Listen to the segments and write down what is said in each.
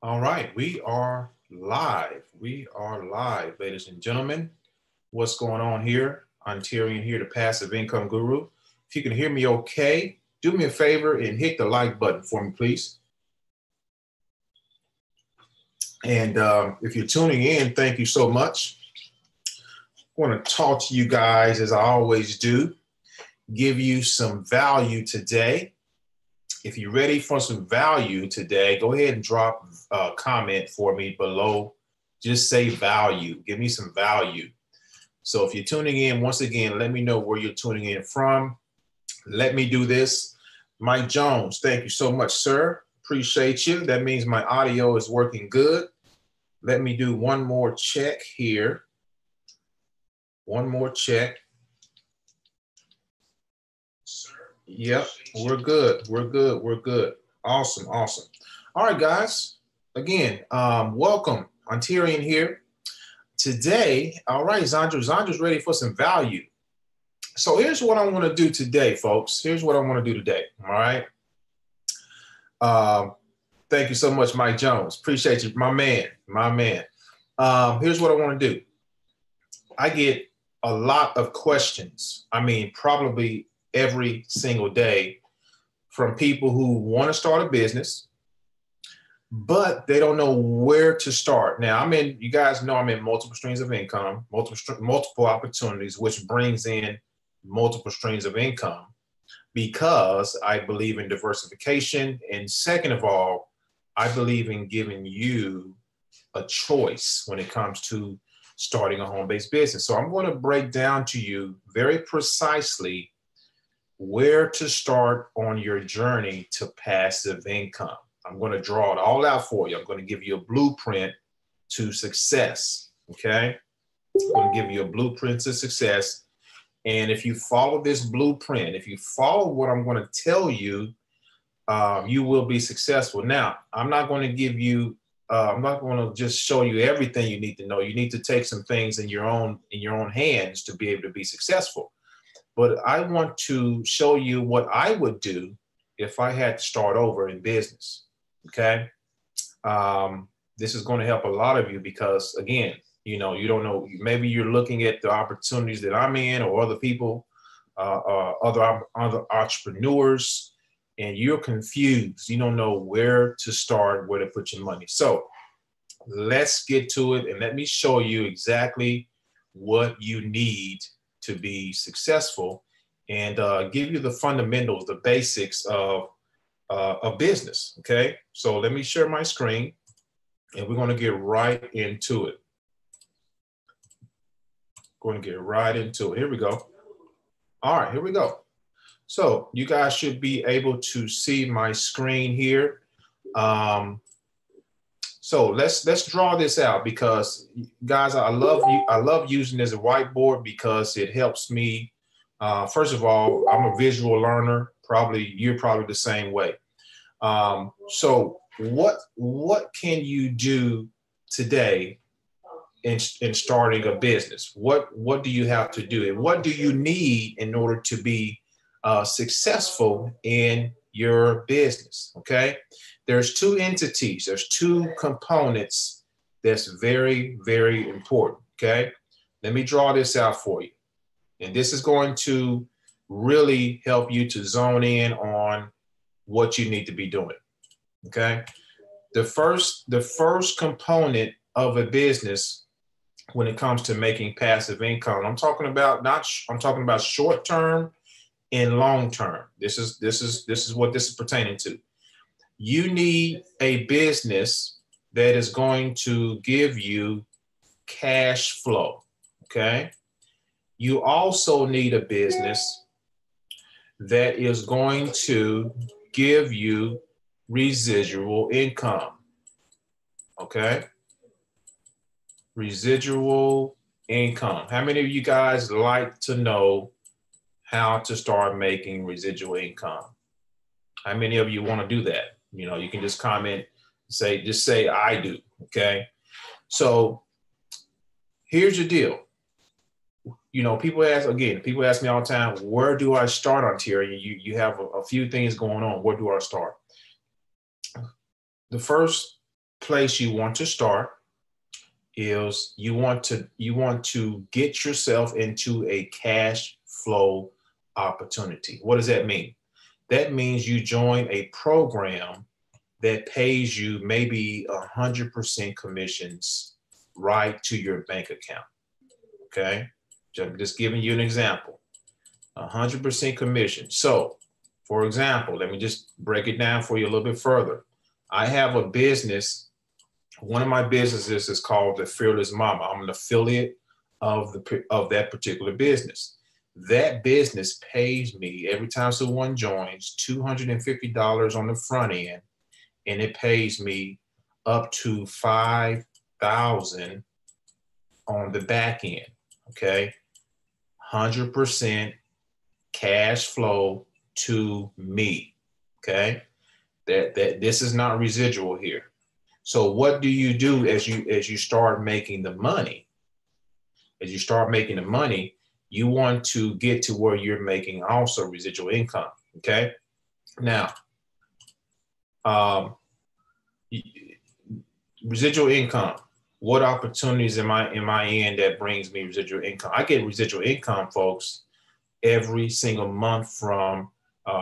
All right, we are live. We are live, ladies and gentlemen. What's going on here? Ontarian here, the Passive Income Guru. If you can hear me okay, do me a favor and hit the like button for me, please. And if you're tuning in, thank you so much. I want to talk to you guys as I always do, give you some value today. If you're ready for some value today, go ahead and drop a comment for me below. Just say value. Give me some value. So if you're tuning in, once again, let me know where you're tuning in from. Let me do this. Mike Jones, thank you so much, sir. Appreciate you. That means my audio is working good. Let me do one more check here. One more check. Yep, we're good. We're good. We're good. Awesome. Awesome. All right, guys. Again, welcome. Ontarian here. Today, all right, Zondra's ready for some value. So here's what I want to do today, folks. Here's what I want to do today. All right. Thank you so much, Mike Jones. Appreciate you, my man. My man. Here's what I want to do. I get a lot of questions. I mean, probably every single day from people who want to start a business, but they don't know where to start. Now, you guys know I'm in multiple streams of income, multiple opportunities, which brings in multiple streams of income because I believe in diversification. And second of all, I believe in giving you a choice when it comes to starting a home-based business. So I'm going to break down to you very precisely where to start on your journey to passive income. I'm going to draw it all out for you. I'm going to give you a blueprint to success. Okay. I'm going to give you a blueprint to success. And if you follow this blueprint, if you follow what I'm going to tell you, you will be successful. Now, I'm not going to give you, I'm not going to just show you everything you need to know. You need to take some things in your own hands to be able to be successful. But I want to show you what I would do if I had to start over in business. Okay. This is going to help a lot of you because, again, you don't know, maybe you're looking at the opportunities that I'm in or other people, other entrepreneurs, and you're confused. You don't know where to start, where to put your money. So let's get to it and let me show you exactly what you need to be successful and give you the fundamentals, the basics of a business. Okay, so let me share my screen and we're going to get right into it. Going to get right into it. Here we go. All right, here we go. So you guys should be able to see my screen here. So let's draw this out because, guys, I love using this as a whiteboard because it helps me. First of all, I'm a visual learner. You're probably the same way. So what can you do today in starting a business? What do you have to do, and what do you need in order to be successful in your business? Okay. There's two entities, there's two components that's very, very important, okay? Let me draw this out for you. And this is going to really help you to zone in on what you need to be doing, okay? The first component of a business when it comes to making passive income, I'm talking about short-term and long-term. This is what this is pertaining to. You need a business that is going to give you cash flow, okay? You also need a business that is going to give you residual income, okay? Residual income. How many of you guys like to know how to start making residual income? How many of you want to do that? You can just comment, just say I do, okay? So here's the deal. People ask me all the time, where do I start, Ontarian? You have a few things going on. Where do I start? The first place you want to start is you want to get yourself into a cash flow opportunity. What does that mean? That means you join a program that pays you maybe 100% commissions right to your bank account. Okay, just giving you an example. 100% commission. So, for example, let me just break it down for you a little bit further. I have a business. One of my businesses is called the Fearless Mama. I'm an affiliate of that particular business. That business pays me every time someone joins $250 on the front end, and it pays me up to $5,000 on the back end. Okay, 100% cash flow to me. Okay, that this is not residual here. So what do you do as you start making the money? As you start making the money, you want to get to where you're making also residual income. Okay, now residual income. What opportunities am I in that brings me residual income? I get residual income, folks, every single month from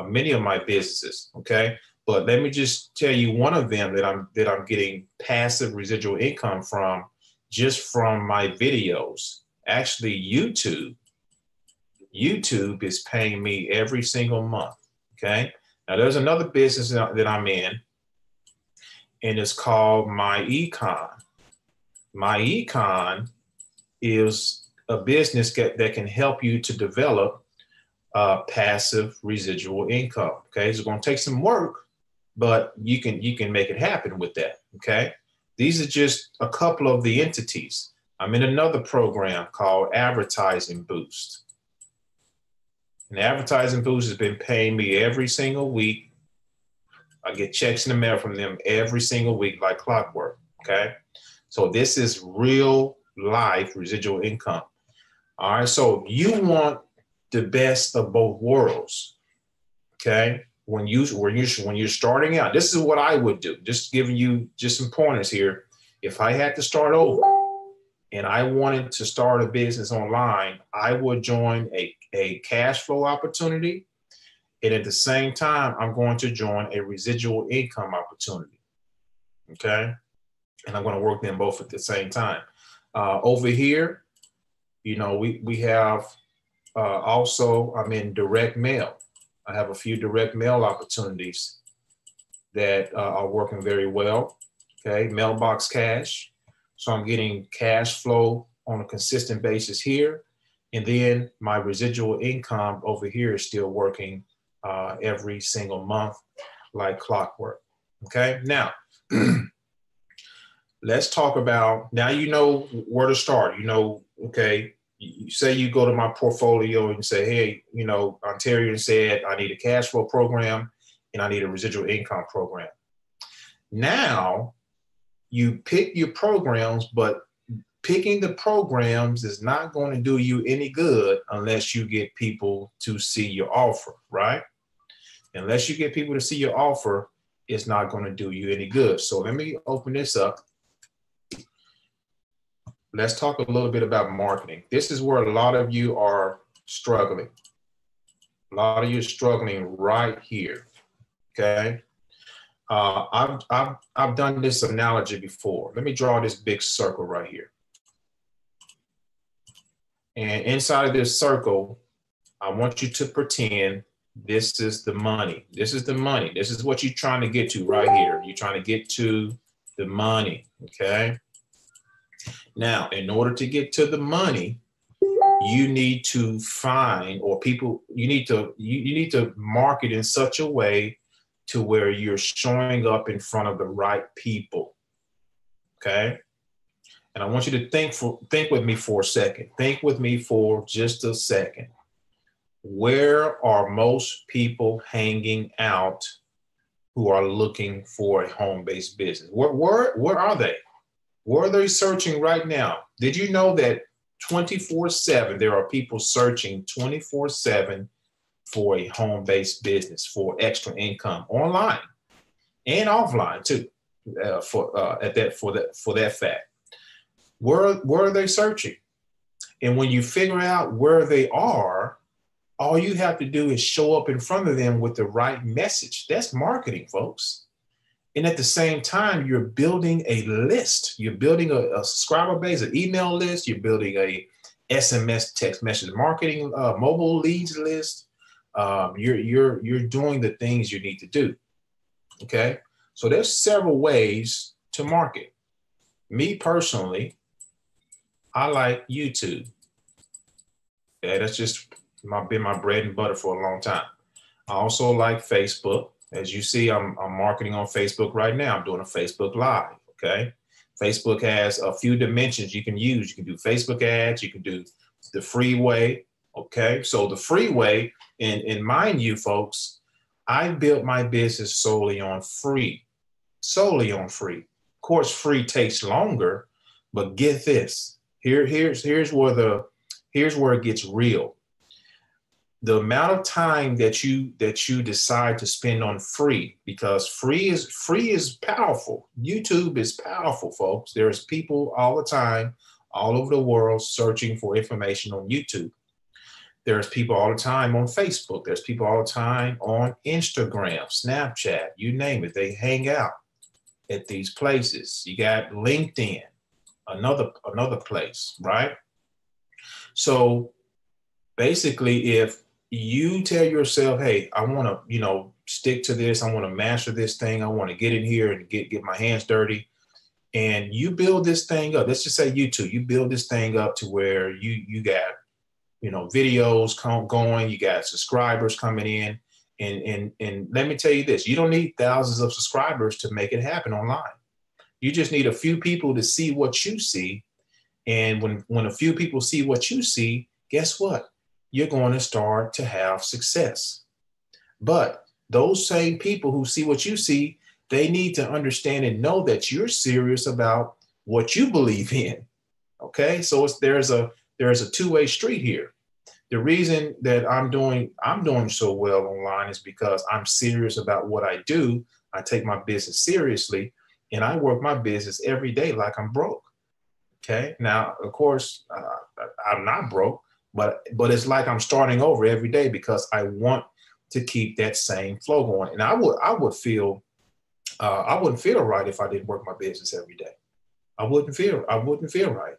many of my businesses. Okay, but let me just tell you one of them that I'm getting passive residual income from, just from my videos. Actually, YouTube is paying me every single month. Okay, now there's another business that I'm in, and it's called My Econ. My Econ is a business that can help you to develop passive residual income. Okay, it's going to take some work, but you can make it happen with that. Okay, these are just a couple of the entities. I'm in another program called Advertising Boost. And Advertising Boost has been paying me every single week. I get checks in the mail from them every single week like clockwork. Okay, so this is real life residual income. All right, so you want the best of both worlds. Okay, when you're starting out, this is what I would do. Just giving you just some pointers here. If I had to start over and I wanted to start a business online, I would join a cash flow opportunity, and at the same time, I'm going to join a residual income opportunity. Okay, and I'm going to work them both at the same time. Over here, you know, we have also, I'm in direct mail. I have a few direct mail opportunities that are working very well. Okay, mailbox cash. So I'm getting cash flow on a consistent basis here. And then my residual income over here is still working every single month like clockwork. Okay, now let's talk about, now you know where to start. You know, okay, you say you go to my portfolio and say, hey, you know, Ontarian said I need a cash flow program and I need a residual income program. Now you pick your programs, but picking the programs is not going to do you any good unless you get people to see your offer, right? Unless you get people to see your offer, it's not going to do you any good. So let me open this up. Let's talk a little bit about marketing. This is where a lot of you are struggling. A lot of you are struggling right here, okay? I've done this analogy before. Let me draw this big circle right here. And inside of this circle, I want you to pretend this is the money. This is the money. This is what you're trying to get to right here. You're trying to get to the money, okay? Now, in order to get to the money, you need to find, or people, you need to market in such a way to where you're showing up in front of the right people, okay? And I want you to think with me for a second. Think with me for just a second. Where are most people hanging out who are looking for a home-based business? Where are they? Where are they searching right now? Did you know that 24/7, there are people searching 24/7 for a home-based business, for extra income, online and offline too? for that fact. Where are they searching? And when you figure out where they are, all you have to do is show up in front of them with the right message. That's marketing, folks. And at the same time, you're building a list. You're building a subscriber base, an email list. You're building a SMS, text message marketing, mobile leads list. You're doing the things you need to do. Okay, so there's several ways to market. Me personally, I like YouTube. Okay, that's just been my bread and butter for a long time. I also like Facebook. As you see, I'm marketing on Facebook right now. I'm doing a Facebook Live, okay? Facebook has a few dimensions you can use. You can do Facebook ads. You can do the free way, okay? So the free way, and mind you, folks, I built my business solely on free. Of course, free takes longer, but get this. Here's where it gets real. The amount of time that you decide to spend on free, because free is powerful. YouTube is powerful, folks. There's people all the time, all over the world, searching for information on YouTube. There's people all the time on Facebook. There's people all the time on Instagram, Snapchat, you name it. They hang out at these places. You got LinkedIn, another place, right? So basically, if you tell yourself, hey, I want to, stick to this. I want to master this thing. I want to get in here and get my hands dirty. And you build this thing up. Let's just say YouTube. You build this thing up to where you got, videos going. You got subscribers coming in. And let me tell you this, you don't need thousands of subscribers to make it happen online. You just need a few people to see what you see. And when a few people see what you see, guess what? You're going to start to have success. But those same people who see what you see, they need to understand and know that you're serious about what you believe in. Okay, so there's a two-way street here. The reason that I'm doing so well online is because I'm serious about what I do. I take my business seriously, and I work my business every day like I'm broke. Okay, now of course I'm not broke. But it's like I'm starting over every day because I want to keep that same flow going. And I wouldn't feel right if I didn't work my business every day. I wouldn't feel right.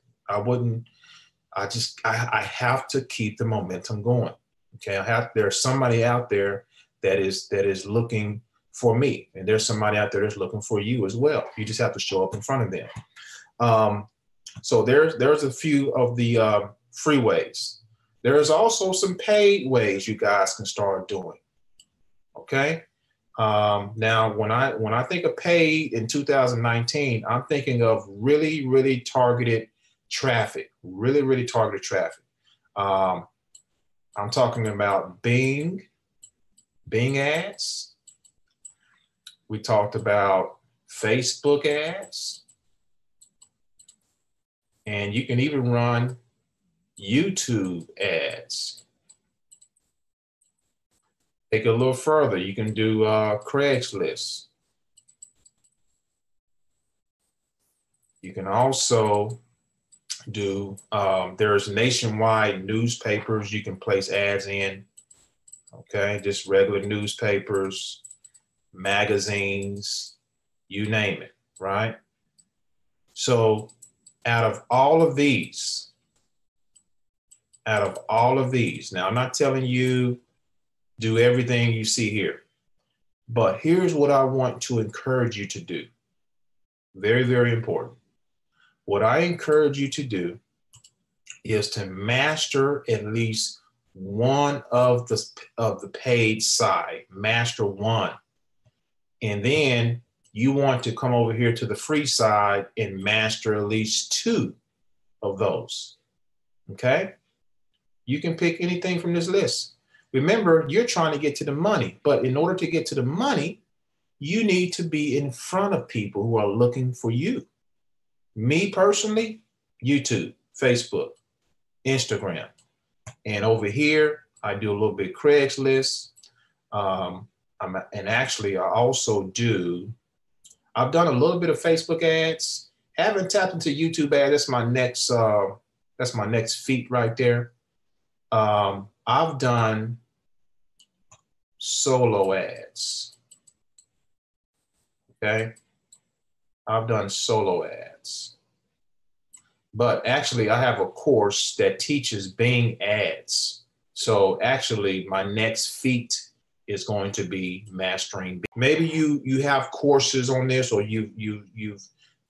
I have to keep the momentum going. Okay. There's somebody out there that is looking for me, and there's somebody out there that's looking for you as well. You just have to show up in front of them. So there's a few of the free ways. There's also some paid ways you guys can start doing. Okay. Now, when I think of paid in 2019, I'm thinking of really, really targeted traffic. Really, really targeted traffic. I'm talking about Bing ads. We talked about Facebook ads, and you can even run YouTube ads. Take it a little further. You can do Craigslist. You can also do, there's nationwide newspapers you can place ads in. Okay, just regular newspapers, magazines, you name it, right? So out of all of these, now I'm not telling you do everything you see here, but here's what I want to encourage you to do. Very, very important. What I encourage you to do is to master at least one of the paid side, master one. And then you want to come over here to the free side and master at least two of those. Okay? You can pick anything from this list. Remember, you're trying to get to the money, but in order to get to the money, you need to be in front of people who are looking for you. Me personally, YouTube, Facebook, Instagram. And over here, I do a little bit Craigslist. And actually, I also do I've done a little bit of Facebook ads. Haven't tapped into YouTube ads. That's my next feat right there. I've done solo ads. Okay. I've done solo ads. But actually, I have a course that teaches Bing ads. So actually, my next feat is going to be mastering. Maybe you have courses on this, or you've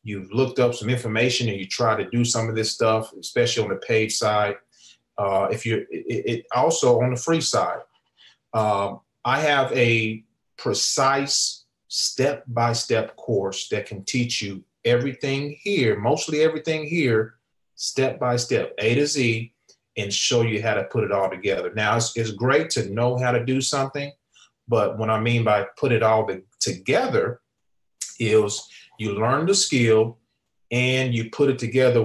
looked up some information and you try to do some of this stuff, especially on the paid side. If you're it also on the free side, I have a precise step-by-step course that can teach you everything here, mostly everything here, step by step, A to Z, and show you how to put it all together. Now, it's great to know how to do something, but what I mean by put it all together is you learn the skill and you put it together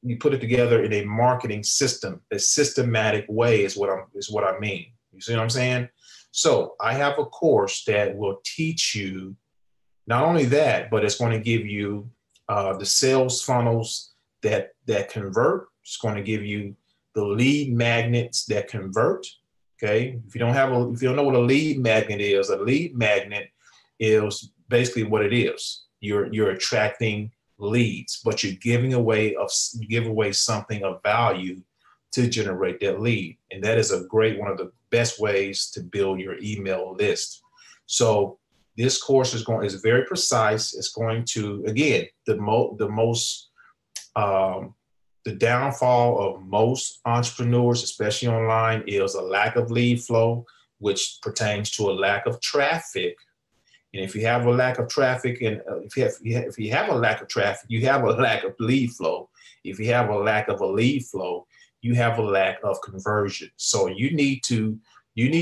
you put it together in a marketing system, a systematic way is what I mean. You see what I'm saying? So I have a course that will teach you not only that, but it's going to give you the sales funnels that convert. It's going to give you the lead magnets that convert. Okay. If you don't know what a lead magnet is basically what it is. You're attracting leads, but you give away something of value to generate that lead. And that is one of the best ways to build your email list. So this course is very precise. It's going to, again, the downfall of most entrepreneurs, especially online, is a lack of lead flow, which pertains to a lack of traffic. And if you have a lack of traffic, and if you have a lack of traffic, you have a lack of lead flow. If you have a lack of a lead flow, you have a lack of conversion. So you need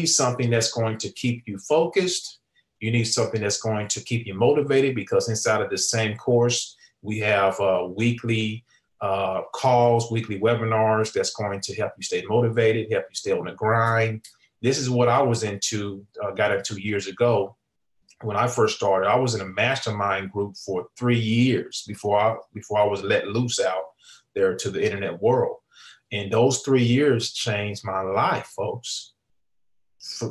something that's going to keep you focused. You need something that's going to keep you motivated, because inside of the same course, we have weekly calls, weekly webinars that's going to help you stay motivated, help you stay on the grind. This is what I was got into years ago. When I first started, I was in a mastermind group for 3 years before I was let loose out there to the internet world. And those 3 years changed my life, folks.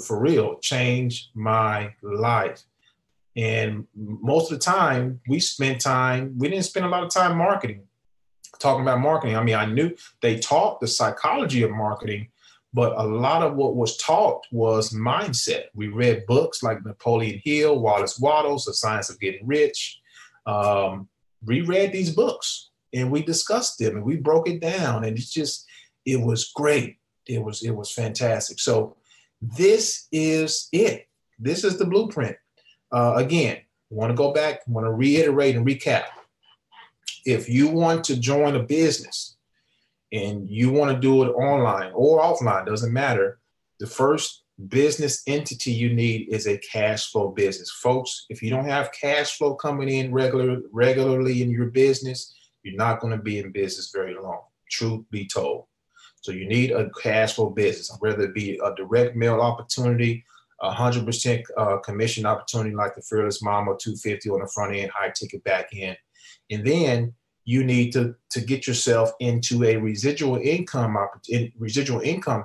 For real, changed my life. And most of the time, we didn't spend a lot of time talking about marketing. I mean, I knew they taught the psychology of marketing, but a lot of what was taught was mindset. We read books like Napoleon Hill, Wallace Wattles, The Science of Getting Rich. We read these books and we discussed them and we broke it down, and it was great. It was fantastic. So this is it. This is the blueprint. Again, I want to go back, I want to reiterate and recap. If you want to join a business and you want to do it online or offline, doesn't matter, the first business entity you need is a cash flow business. Folks, if you don't have cash flow coming in regularly in your business, you're not going to be in business very long, truth be told. So you need a cash flow business, whether it be a direct mail opportunity, 100% commission opportunity like the Fearless Mama, 250 on the front end, high ticket back end. And then you need to get yourself into a residual income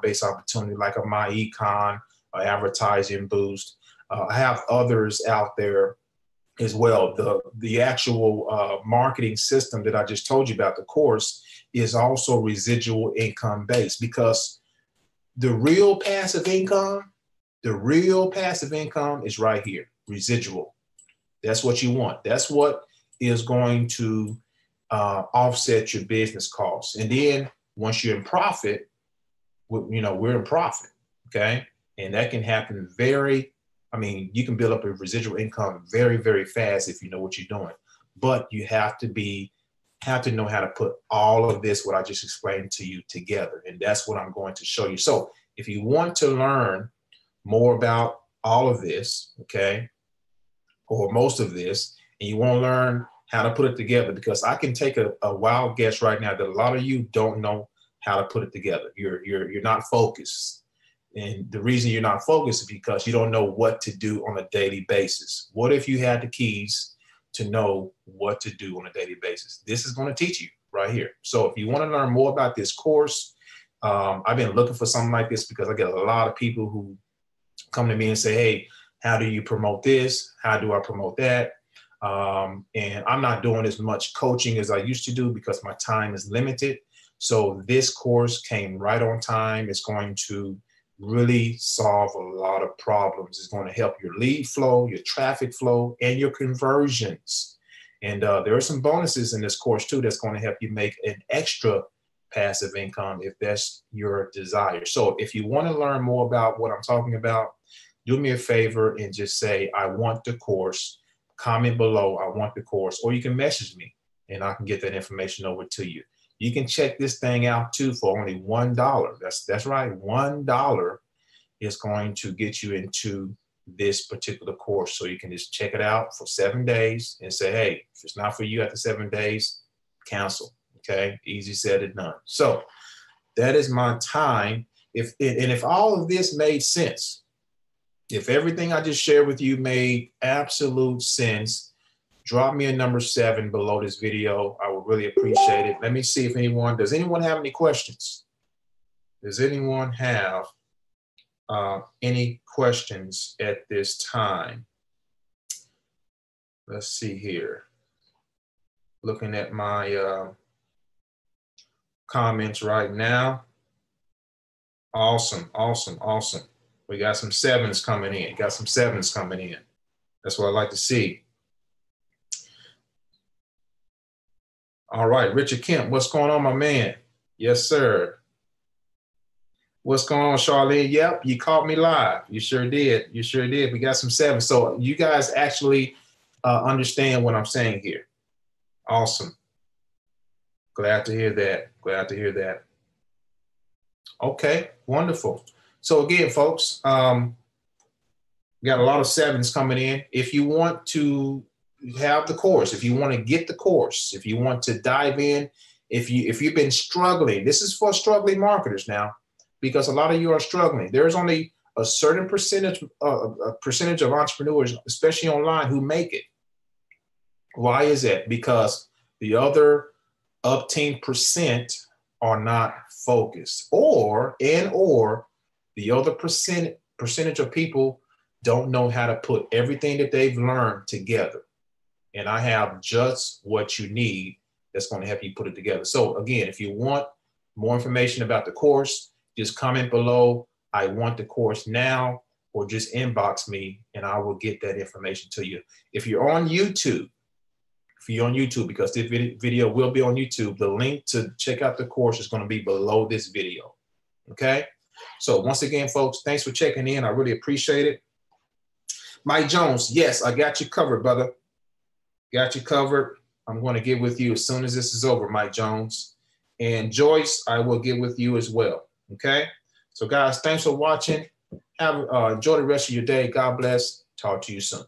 based opportunity like a My Econ, advertising boost. I have others out there as well. The actual marketing system that I just told you about, the course, is also residual income based, because the real passive income is right here, residual. That's what you want. That's what is going to offset your business costs. And then once you're in profit, we're in profit, okay? And that can happen you can build up a residual income very, very fast if you know what you're doing. But you have to know how to put all of this, what I just explained to you, together. And that's what I'm going to show you. So if you want to learn more about all of this, okay, or most of this, and you want to learn how to put it together, because I can take a wild guess right now that a lot of you don't know how to put it together. You're not focused. And the reason you're not focused is because you don't know what to do on a daily basis. What if you had the keys to know what to do on a daily basis. This is going to teach you right here. So if you want to learn more about this course, I've been looking for something like this because I get a lot of people who come to me and say, hey, how do you promote this? How do I promote that? And I'm not doing as much coaching as I used to do because my time is limited. So this course came right on time. It's going to really solve a lot of problems. It's going to help your lead flow, your traffic flow, and your conversions. And there are some bonuses in this course too that's going to help you make an extra passive income if that's your desire. So if you want to learn more about what I'm talking about, do me a favor and just say, I want the course. Comment below, I want the course, or you can message me and I can get that information over to you. You can check this thing out too for only $1. That's right, $1 is going to get you into this particular course. So you can just check it out for 7 days and say, hey, if it's not for you after 7 days, cancel. Okay, easy said and done. So that is my time. If all of this made sense, if everything I just shared with you made absolute sense, drop me a number 7 below this video. I would really appreciate it. Let me see if does anyone have any questions? Does anyone have any questions at this time? Let's see here. Looking at my comments right now. Awesome, awesome, awesome. We got some 7s coming in. Got some 7s coming in. That's what I like to see. All right, Richard Kemp, what's going on, my man? Yes, sir. What's going on, Charlene? Yep, you caught me live. You sure did. You sure did. We got some 7s. So you guys actually understand what I'm saying here. Awesome. Glad to hear that. Glad to hear that. Okay, wonderful. So again, folks, got a lot of 7s coming in. If you want to have the course, if you want to get the course, if you want to dive in, if you've been struggling, this is for struggling marketers now, because a lot of you are struggling. There's only a certain percentage of entrepreneurs, especially online, who make it. Why is that? Because the other 10% are not focused, or the other percentage of people don't know how to put everything that they've learned together. And I have just what you need that's going to help you put it together. So again, if you want more information about the course, just comment below, I want the course now, or just inbox me and I will get that information to you. If you're on YouTube, because this video will be on YouTube, the link to check out the course is going to be below this video. Okay? So once again, folks, thanks for checking in. I really appreciate it. Mike Jones, yes, I got you covered, brother. Got you covered. I'm going to get with you as soon as this is over, Mike Jones. And Joyce, I will get with you as well. Okay? So guys, thanks for watching. Enjoy the rest of your day. God bless. Talk to you soon.